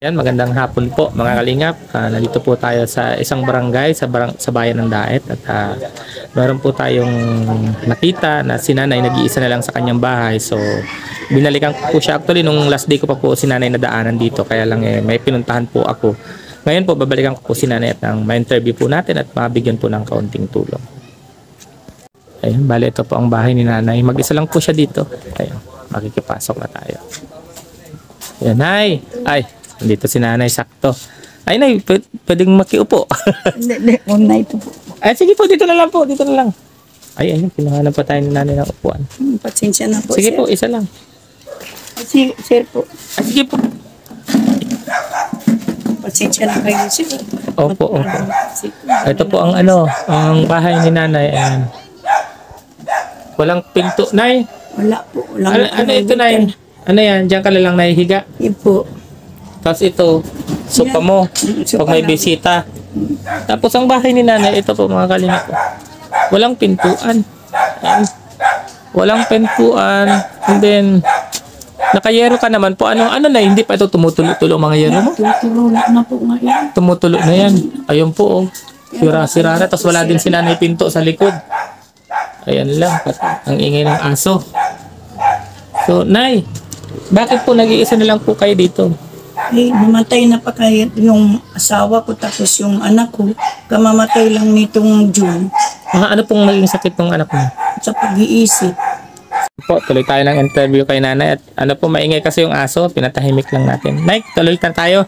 Yan, magandang hapon po mga kalingap. Nandito po tayo sa isang barangay sa bayan ng Daet at meron po tayong nakita na si nanay nag-iisa na lang sa kanyang bahay. So binalikan ko po siya, actually nung last day ko pa po si nanay nadaanan dito, kaya lang may pinuntahan po ako. Ngayon po babalikan ko po si nanay at ma-interview po natin at mabigyan po ng kaunting tulong. Ayun, bali ito po ang bahay ni nanay. Mag-isa lang po siya dito. Ayun, makikipasok na tayo. Ayan, nay! Ay! Dito si nanay, sakto. Ay, nay, pwedeng makiupo. Hindi, una ito po. Ay, sige po, dito na lang po, dito na lang. Ay, ayun, kinuhanan pa tayo ni nanay ng upuan. Pasensya na po, Sige sir. po, isa lang. Sir po. Ay, sige po. Pasensya na kayo, sir. Opo, opo. Ito po ang ang bahay ni nanay. Ayan. Walang pinto. Nay, Wala po. ano ito, nay? Ano yan? Diyan ka na lang nahihiga. Yun po. Tapos ito, sopa mo. Sopa Pag may lang. bisita. Tapos ang bahay ni nanay, ito po mga kalingap. Walang pintuan. Ayan. Walang pintuan. And then, nakayero ka naman po. Ano na, hindi pa ito tumutulo-tulo mga yero mo? Tutulungan na po ngayon. Tumutulo na yan. Ayun po, oh. Sira-sira na. Tapos wala din si nanay pinto sa likod. Ayan lang. Ang ingay ng aso. So, nay, bakit po nag-iisa na lang po kayo dito? Namatay na pa kayo yung asawa ko tapos yung anak ko. Kamamatay lang nitong June Ano pong naging sakit ng anak mo? sa pag-iisip. Po, tuloy tayo ng interview kay nanay at po, maingay kasi yung aso, pinatahimik lang natin. Nay, tuloy na tayo.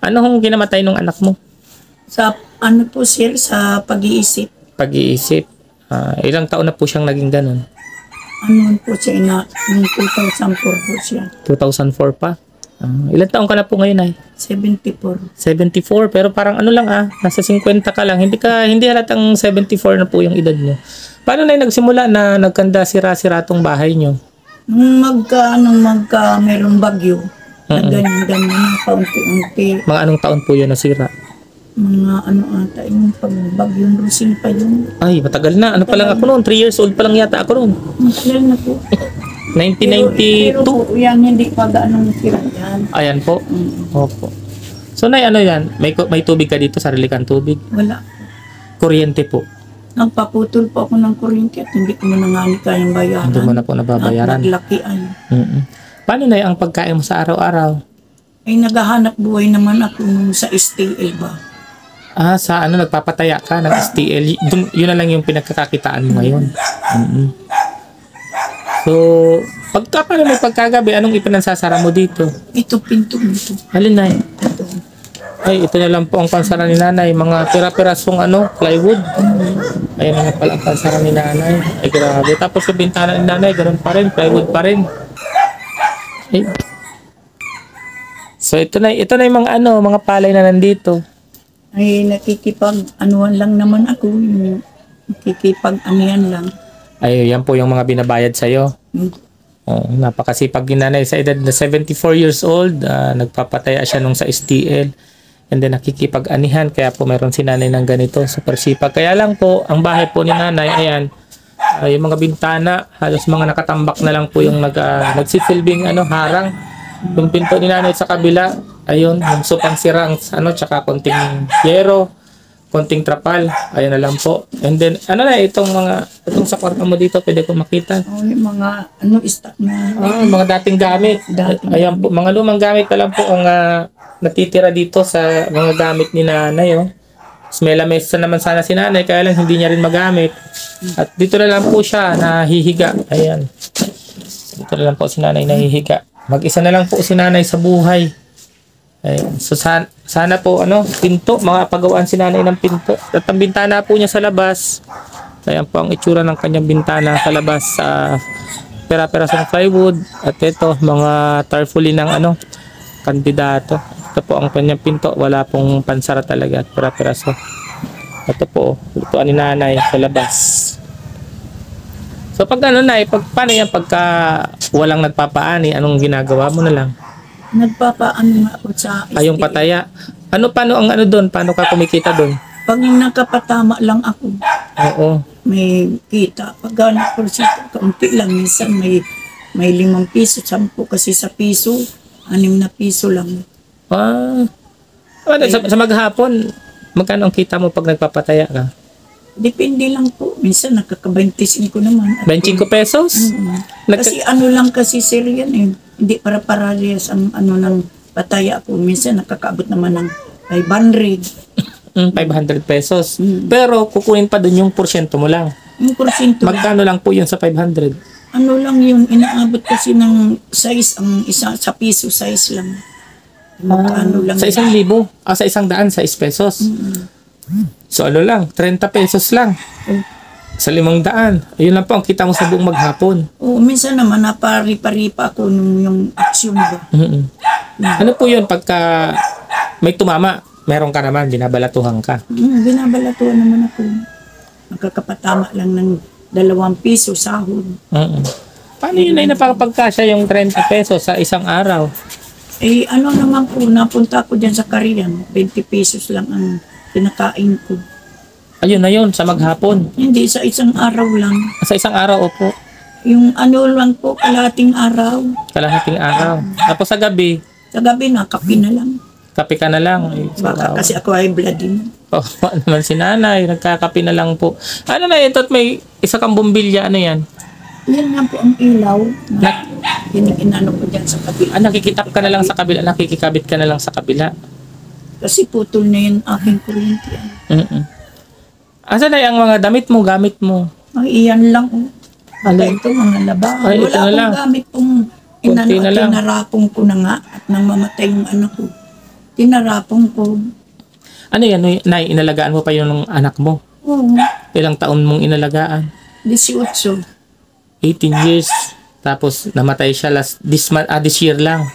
Ano hong ginamatay ng anak mo? Sa po, sir, sa pag-iisip. Pag-iisip. Ilang taon na po siyang naging ganun? Po siya yung 2004 po siya. 2004 pa? Ilang taon ka na po ngayon, ay? 74. 74, pero parang nasa 50 ka lang. Hindi halatang 74 na po yung edad mo. Paano na nagsimula na nagkanda sira-sira tong bahay nyo? Nung meron bagyo, na ganyan, paunti-unti. Mga anong taon po yun nasira? Mga ata, yung pagbagyong Rosing pa yun. Ay, matagal na. Ano pa lang ako noon? 3 years old pa lang yata ako noon. Matagal na po. 1992. Pero po, yan, hindi pa gaanong sira yan. Ayan po. Opo. So, nay, ano yan? May tubig ka dito? Sarili kang tubig? Wala. Kuryente po. Nagpaputol po ako ng kuryente at hindi ko na nga kayang bayaran. Hindi mo na po nababayaran. At naglakian. Paano na ang pagkain mo sa araw-araw? Ay, naghahanap buhay naman ako nung sa STL ba? Sa nagpapataya ka ng STL. Yun na lang yung pinagkakakitaan mo ngayon. So, paano may pagkagabi, anong ipinansasara mo dito? Ito, pinto nito. Alin na Ito. Ay, ito na lang po ang pansara ni nanay. Mga pira-pirasong plywood. Ayan na pala ang pansara ni nanay. Ay, grabe. Tapos yung bintana ni nanay, ganun pa rin. Plywood pa rin. Ay. So, ito na yung mga palay na nandito. Ay, nakikipag-anuan lang naman ako. Nakikipag-anian lang. Ay, yan po yung mga binabayad sa'yo. Napakasipag ni nanay sa edad na 74 years old. Nagpapataya siya nung sa STL. And then nakikipag-anihan. Kaya po meron si nanay ng ganito. Super sipag. Kaya lang po, ang bahay po ni nanay, ayan, yung mga bintana, halos mga nakatambak na lang po yung nagsisilbing harang. Yung pinto ni nanay sa kabila, ayun, yung supang sirang, tsaka konting yero, konting trapal, ayun na lang po. And then, itong sa kwarto mo dito, pwede ko makita. Yung mga, stock na. Mga dating gamit. Ayan po, mga lumang gamit na lang po ang natitira dito sa mga gamit ni nanay, oh. May lamesa naman sana si nanay, kaya lang hindi niya rin magamit. At dito na lang po siya nahihiga. Ayan. Dito na lang po si nanay nahihiga. Mag-isa na lang po si nanay sa buhay. Ayan. So sana po pinto, mga pagawaan si nanay ng pinto. At ang bintana po niya sa labas. Ayan po ang itsura ng kanyang bintana sa labas sa pera-perasong plywood. At ito, mga tarpaulin ng kandidato. Ito po ang kanyang pinto, wala pong pansara talaga at pera-peraso. Ito po, lutuan ni nanay sa labas. So pag paano yan pagka walang nagpapaani, anong ginagawa mo na lang? Nagpapaano ako sa STL. Yung pataya. Paano ang doon? Paano ka kumikita doon? Pag nakapatama lang ako, Oo. may kita. Pag ganap ko siya, kaunti lang. Minsan may 5 piso, 10 kasi sa piso, 6 na piso lang. Ah, ano, sa maghapon, magkano ang kita mo pag nagpapataya ka? Depende lang po. Minsan nakaka-25 naman. 25 pesos? Kasi ano lang kasi sir yan eh. Hindi para parehas ang ano ng pataya po. Minsan nakakaabot naman ng 500. 500 pesos. Mm. Pero kukunin pa dun yung porsyento mo lang. Yung porsyento, Magkano lang po yun sa 500? ano lang yun, inaabot kasi ng size, ang isa sa piso size lang. Magkano lang. Sa 1,000? Sa 100, 6 pesos. So ano lang, 30 pesos lang. Sa 500. Ayun lang po ang kita mo sa buong maghapon. Oo, minsan naman napari-pari-pa ako nung yung aksyon ba. Ano po yun pagka may tumama, meron ka naman, binabalatuhan ka. Binabalatuan naman ako. Nakakapatama lang ng 2 piso sahod. Paano yun ay napapagkasya yung 30 pesos sa isang araw? Eh, ano naman po, napunta ako dyan sa Karian, 20 pesos lang ang pinakain ko. Ayun na yun, sa maghapon. Hindi, sa isang araw lang. Sa isang araw, opo. Yung ano lang po, kalahating araw. Kalahating araw. Tapos sa gabi, Sa gabi na, kape na lang. kape ka na lang. Ay, Baka kasi ako ay blood din. oh, naman si nanay, nagkakape na lang po. Ano na yun, may isa kang bumbilya, ano yan? Yan nga po ang ilaw. Na, inano ko dyan sa kabila. Nakikitap ka na lang sa kabila, nakikikabit ka na lang sa kabila. Kasi putol na yun aking kuryente. Asa na yung mga damit mo, gamit mo? Ay, iyan lang. Alin? Ito, mga laba. Ay, ito Wala na akong lang. gamit pong Kunti na lang. tinarapong ko na nga at nang mamatay yung anak ko. Tinarapong ko. Ano yan, nay, inalagaan mo pa yun ng anak mo? Oo, Ilang taon mong inalagaan? 18. 18 years. Tapos namatay siya this year lang.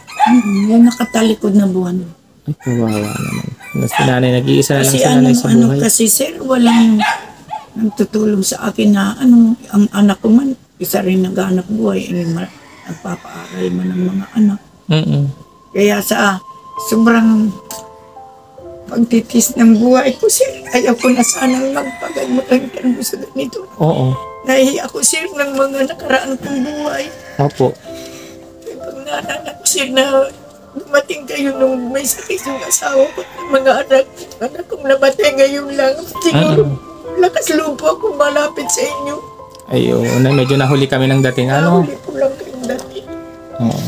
Yung nakatalikod na buwan. Ay, kawawa naman. Si nanay, nag-iisa na lang Kasi si nanay sa buhay. kasi sir, walang nagtutulong sa akin na ang anak ko man, isa rin nag-anak buhay, nagpapaaral man ng mga anak. Kaya sa sobrang pagtitis ng buhay ko, sir, ayaw ko na sanang magpagamot ang gusto ganito. Oo. Nahihiya ako, sir, ng mga nakaraan kong buhay. Opo. Pag nananak, sir, na dumating kayo nung may sakit yung asawa ko at mga anak kong namatay ngayon lang. Siguro, lakas loob po ako malapit sa inyo. Ayun, medyo nahuli kami ng dating ano. Nahuli po lang kayong dati. Oo.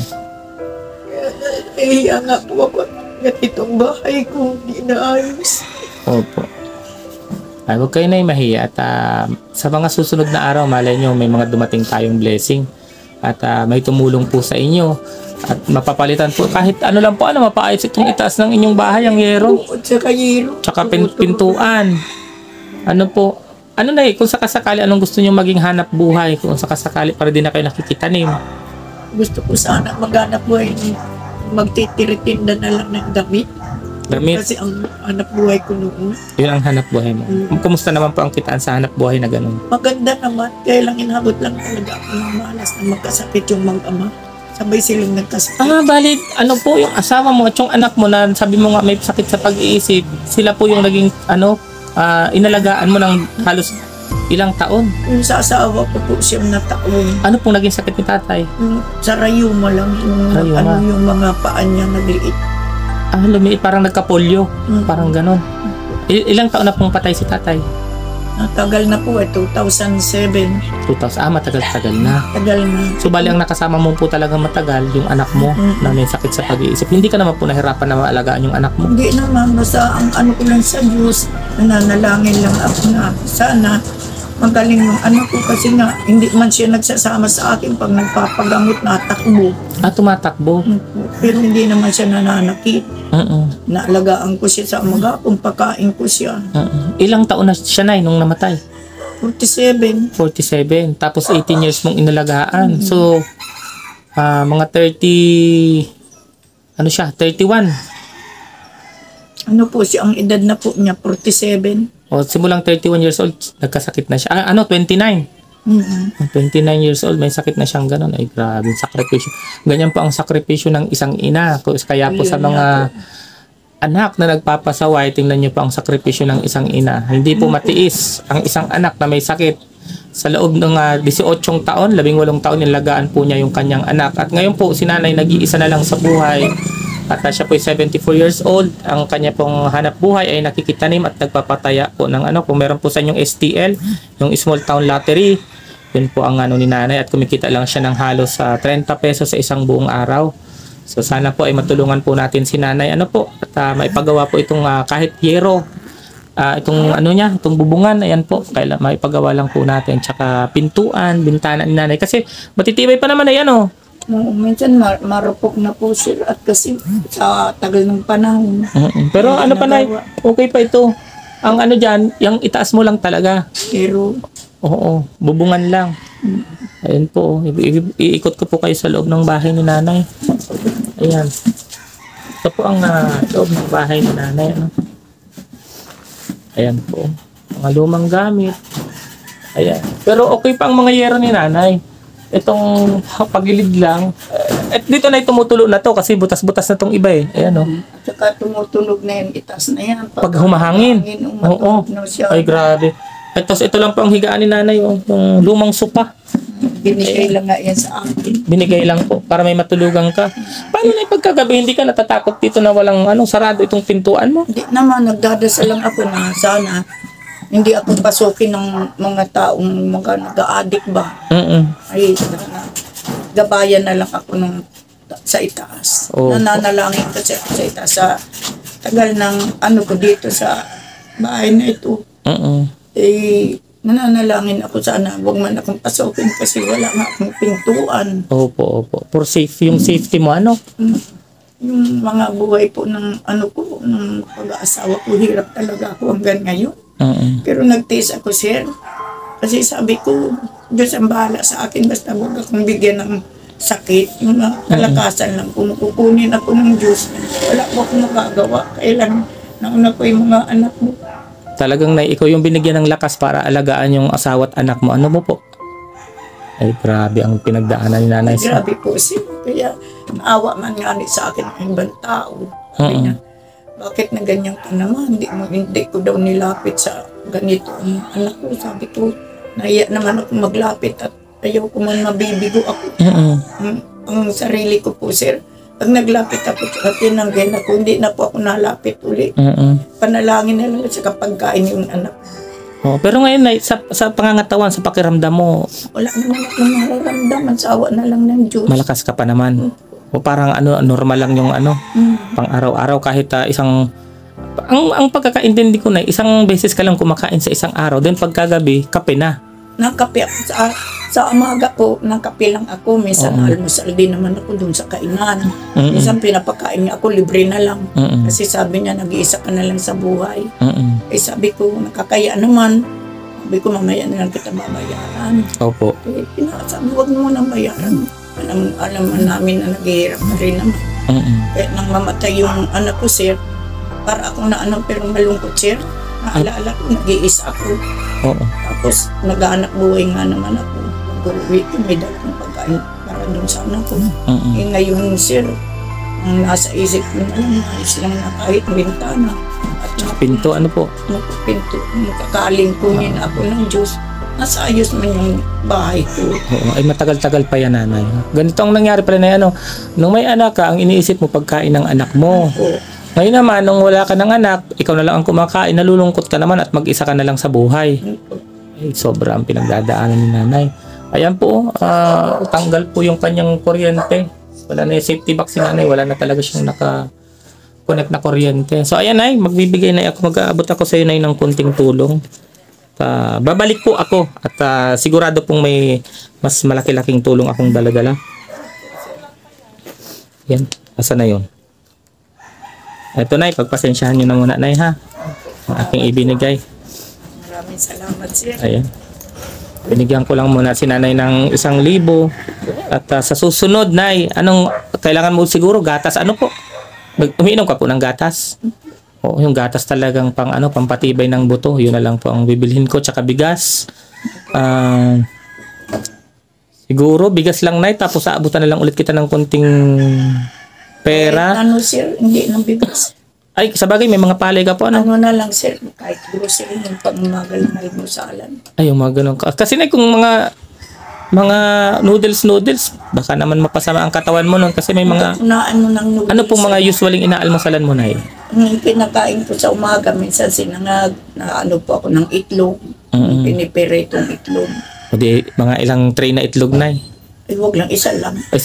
Nahihiya nga po ako at itong bahay ko hindi naayos. Opo. Ay, huwag kayo na mahiya at sa mga susunod na araw, malay nyo, may mga dumating tayong blessing at may tumulong po sa inyo at mapapalitan po kahit ano lang po, mapaayos itong itaas ng inyong bahay, ang yero, At saka yero. tsaka pintuan. Ano po, ano na kung sakasakali, anong gusto nyo maging hanap buhay, kung sakasakali para din na kayo nakikitanim. Gusto ko sana maghanap buhay ni magtitiritinda na lang ng damit. Damit, Kasi ang hanap buhay ko noon, yun ang hanap buhay mo. Kumusta naman po ang kitaan sa hanap buhay na ganun? maganda naman. Kaya lang inabot lang talaga ako ng malas na magkasakit yung mag-ama. Sabay silang nagkasakit. Bali, ano po yung asawa mo at yung anak mo na sabi mo nga may sakit sa pag-iisip, sila po yung naging, inalagaan mo ng halos ilang taon? Yung sa asawa ko po siyang na taon. Ano pong naging sakit ni tatay? Sa rayuma lang. Yung, Rayuma. yung mga paan niya nagliit. Lumiit, parang nagkapolyo. Parang ganon. Ilang taon na pong patay si tatay? Tagal na po 2007. 2000, matagal-tagal na. Tagal na. So, bali ang nakasama mo po talaga matagal, yung anak mo na may sakit sa pag-iisip. Hindi ka naman po nahirapan na maalagaan yung anak mo? Hindi naman, basta ang ano ko lang sa Diyos, nananalangin lang ako na sana magaling yung anak ko kasi nga hindi man siya nagsasama sa akin pag nagpapagamot na takbo. Tumatakbo. Pero hindi naman siya nananakit. Naalagaan ko siya sa umaga kung pakain ko siya. Ilang taon na siya na nung namatay? 47. 47. Tapos 18 years mong inalagaan. So, mga 30, 31. Ano po siya, ang edad na po niya, 47. O, simulang 31 years old, nagkasakit na siya. 29. 29 years old, may sakit na siyang ganun. Ay, grabe, sakripisyo. Ganyan po ang sakripisyo ng isang ina. Kaya po sa mga anak na nagpapasaway, tingnan niyo po ang sakripisyo ng isang ina. Hindi po matiis ang isang anak na may sakit. Sa loob ng 18 taon, 18 taon, nilagaan po niya yung kanyang anak. At ngayon po, si nanay nag-iisa na lang sa buhay. At siya po ay 74 years old. Ang kanya pong hanap buhay ay nakikitanim at nagpapataya po ng ano. Kung meron po sa inyong STL, yung Small Town Lottery, yun po ang ano ni nanay. At kumikita lang siya ng halos 30 pesos sa isang buong araw. So sana po ay matulungan po natin si nanay. Ano po? At maipagawa po itong kahit yero. Itong ano niya, itong bubungan, ayan po, kailan maipagawa lang po natin. Tsaka pintuan, bintana ni nanay. Kasi matitibay pa naman ay ano. Minsan marupok na po sila at kasi sa tagal ng panahon. Pero ano pa nay, okay pa ito. Ang ano dyan, yung itaas mo lang talaga. Pero, oo, bubungan lang. Ayan po, iikot ko po kayo sa loob ng bahay ni nanay. Ayan. Ito po ang loob ng bahay ni nanay. Ano? Ayan po. Mga lumang gamit. Ayan. Pero okay pa ang mga yero ni nanay. Itong pagilid lang. At dito na tumutulo na to kasi butas-butas na tong iba eh. Ayan o. At saka tumutunog na yan, itas na yan. Pag humahangin. Oo. Ay grabe. At tapos ito lang po ang higaan ni nanay. Yung lumang sopa. Binigay lang nga yan sa akin. Binigay lang po para may matulugan ka. Paano na pagkagabi hindi ka natatakot dito na walang sarado itong pintuan mo? Hindi naman, nagdadasal lang ako na sana hindi ako pasukin ng mga taong mga nag-a-addict ba. Ay, gabayan na lang ako sa itaas. Oh. Nananalangin kasi ako sa itaas sa tagal ng ano ko dito sa bahay na ito. Eh, nananalangin ako sana huwag man akong pasukin kasi wala nga akong pintuan. Opo. For safe, yung safety mo ano? Yung mga buhay po ng ano ko, ng pag-aasawa ko, hirap talaga ako hanggang ngayon. Pero nagtiis ako, sir. Kasi sabi ko, Diyos ang bahala sa akin, basta huwag akong bigyan ng sakit. Yung kalakasan lang, kung kukunin ako ng Diyos, wala po akong magagawa. Kailan nauna ko yung mga anak mo. Talagang ikaw yung binigyan ng lakas para alagaan yung asawa at anak mo. Ano mo po? Ay, grabe ang pinagdaanan ni nanay. Grabe po siya. Kaya, naawa man nga sa akin ang ibang tao. Sabi niya, bakit na ganyan ka naman? Hindi ko daw nilapit sa ganito ang anak ko. Sabi ko, naiya naman ako maglapit at ayaw ko man mabibigo ako. Ang sarili ko po, sir. Pag naglapit ako sa tinanggal ako, hindi na po ako nalapit uli. Panalangin na lang sa kapagkain yung anak. Pero ngayon, sa pangangatawan, sa pakiramdam mo, wala naman akong nararamdaman. Sawa na lang ng Diyos. malakas ka pa naman. O parang normal lang yung pang araw-araw kahit isang... Ang pagkakaintindi ko na, isang beses ka lang kumakain sa isang araw, then pagkagabi, kape na. Nakape ako sa umaga po, nakape lang ako. Minsan almusal din naman ako dun sa kainan. Minsan pinapakain niya ako, libre na lang. Kasi sabi niya, nag-iisa ka na lang sa buhay. Eh sabi ko, nakakaya naman. Sabi ko, mamaya na lang kita babayaran. Opo. Eh, sabi, huwag mo nang bayaran. Alam namin na naghihirap na rin naman. Kaya nang mamatay yung anak ko, sir, para akong pero malungkot, sir. Naalala ko, nag-iisa ako. Tapos, nag-anak buhay nga naman ako. Pag-uwi ko, may dalang pagkain para doon sa anak ko. Eh ngayon, sir, ang nasa isip ko na lang, ayos lang na kahit bintana. At Pinto, ano po? pinto, makakaling kunin ako ng Diyos. Nasa ayos man yung bahay ko. Ay matagal-tagal pa yan, nanay. Ganito ang nangyari pala na nung may anak ka, ang iniisip mo pagkain ng anak mo. Ngayon naman, nung wala ka ng anak, ikaw na lang ang kumakain, nalulungkot ka naman at mag-isa ka na lang sa buhay. Ay, sobra ang pinagdadaanan ni nanay. Ayan po, tanggal po yung kanyang kuryente. Wala na yung safety box si nanay, wala na talaga siyang naka-connect na kuryente. So ayan nay, magbibigay na ako, mag-aabot ako sa iyo nay ng kunting tulong. Babalik po ako at sigurado pong may mas malaki-laking tulong akong dala-dala. Yan, asa na yun? Ito nay, pagpasensyahan nyo na muna nay ha. Ang aking ibinigay. Maraming salamat, sir. Ayan. Binigyan ko lang muna si nanay ng 1,000. At sa susunod nay, anong kailangan mo siguro? Gatas, ano po? Umiinom ka po ng gatas? O yung gatas talagang pampatibay ng buto. Yun na lang po ang bibilhin ko. Tsaka bigas. Siguro bigas lang nay, tapos aabutan na lang ulit kita ng konting pera. Ano, sir, hindi nang bigas. Ay, sabagay, may mga palay ka po, ano? Ano na lang, sir, kahit grocery yung pangmagal na almusalan. Ay, yung mga ganun. Kasi na kung mga mga noodles, baka naman mapasama ang katawan mo nun kasi may mga, Unaan mo ng noodles. ano pong mga usualing inaalmusalan mo, Nay? Ang pinakain ko sa umaga, minsan sinangag, na ano po ako ng itlog, pinipiritong itlog. O di, mga ilang tray na itlog, Nay? Ay, huwag lang, isa lang. Ay,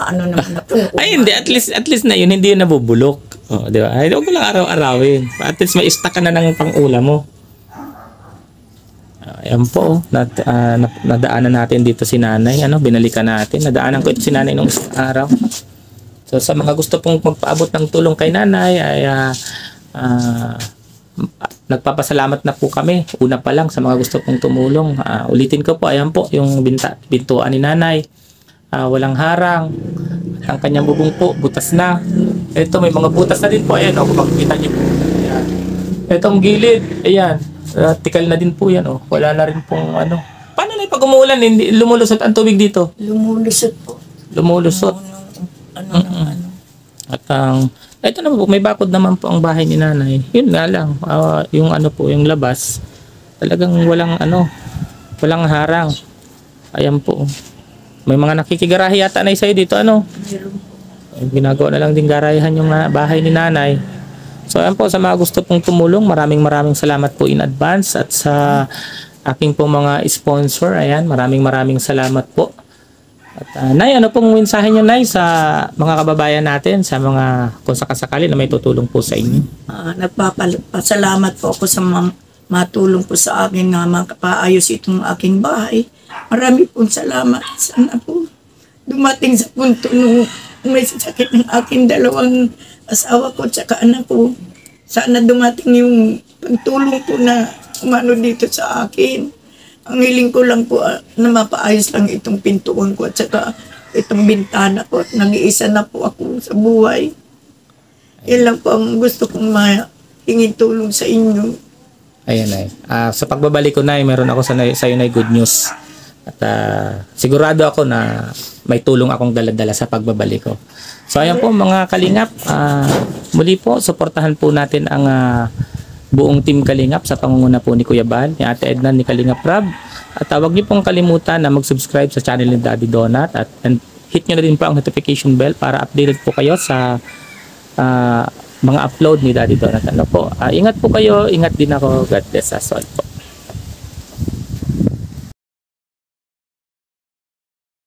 Ano naman ako. ay, hindi. At least na yun, hindi yun nabubulok. O, di ba? Ay, huwag mo lang araw-arawin. At least may stock ka na ng pang-ulam mo. Ayan po, nadaanan natin dito si nanay, binalikan natin. Nadaanan ko ito si nanay nung isang araw. So sa mga gusto pong magpaabot ng tulong kay nanay ay nagpapasalamat na po kami. Una pa lang sa mga gusto pong tumulong. Ulitin ko po, ayan po yung bintuan ni nanay. Walang harang. Ang kanyang bubong po, butas na. Ito may mga butas na din po. Ayan, kung makikita niyo po. Ayan. Itong gilid, ayan. Tikal na din po yan, wala na rin pong Paano na pag umuulan, hindi lumulusot ang tubig dito? Lumulusot po. Lumulusot. At ito na po, may bakod naman po ang bahay ni nanay. Yun nga lang, yung yung labas, talagang walang harang. Ayan po. May mga nakikigarahe yata na sa'yo dito, ginagawa na lang din garayahan yung bahay ni nanay. So ayan po, sa mga gusto pong tumulong, maraming salamat po in advance. At sa aking pong mga sponsor, ayan, maraming salamat po. At Nay, ano pong mensahe nyo, Nay, sa mga kababayan natin, sa mga kung sakasakali na may tutulong po sa inyo? Nagpapasalamat po ako sa matulong po sa akin na makapaayos itong aking bahay. Marami pong salamat. Sana po dumating sa punto nung may sakit ng aking dalawang asawa ko at saka anak ko. Sana dumating yung pagtulong po na umano dito sa akin. Ang hiling ko lang po na mapaayos lang itong pintuan ko at saka itong bintana ko at nag-iisa na po ako sa buhay. Yan lang po ang gusto kong mahingin tulong sa inyo. Ayan, Nay. Sa pagbabalik ko, Nay, meron ako sa iyo, Nay, good news. At sigurado ako na may tulong akong dala-dala sa pagbabalik ko. So ayan po mga Kalingap, muli po suportahan po natin ang buong team Kalingap sa pangunguna po ni Kuya Bal, ni Ate Edna, ni Kalingap Rab. At huwag niyo pong kalimutan na mag-subscribe sa channel ni Daddy Donut and hit niyo na din po ang notification bell para updated po kayo sa mga upload ni Daddy Donut. Ingat po kayo, ingat din ako. God bless us all po.